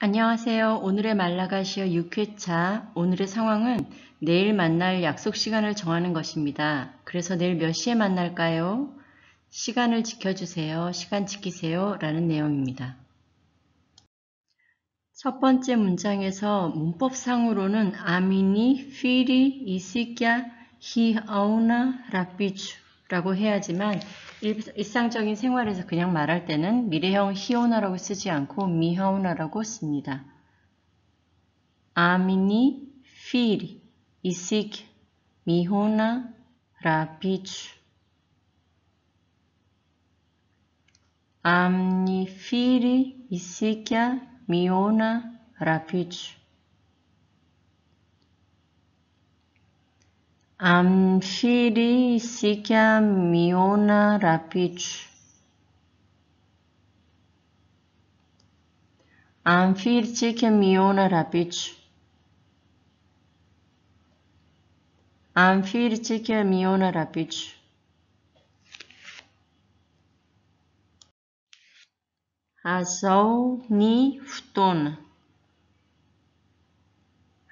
안녕하세요. 오늘의 말라가시어 6회차. 오늘의 상황은 내일 만날 약속 시간을 정하는 것입니다. 그래서 내일 몇 시에 만날까요? 시간을 지켜주세요. 시간 지키세요. 라는 내용입니다. 첫 번째 문장에서 문법상으로는 아미니, 피리, 이시꺄, 히아우나, 라삐주 라고 해야지만 일상적인 생활에서 그냥 말할 때는 미래형 히오나라고 쓰지 않고 미하우나라고 씁니다. 아미니, 피리, 이시꺄, 미호나, 라삐주. 아미니, 피리, 이시꺄, 미호나, 라삐주. Am firi sikia miona rapichu. Am fir sikia miona rapichu. Am fir sikia miona rapichu. Azau ni ftona.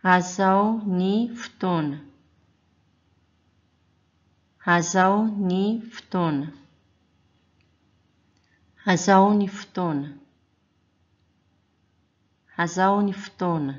Azau ni ftona. Azau ni ftona. Azau ni ftona. Azau ni ftona.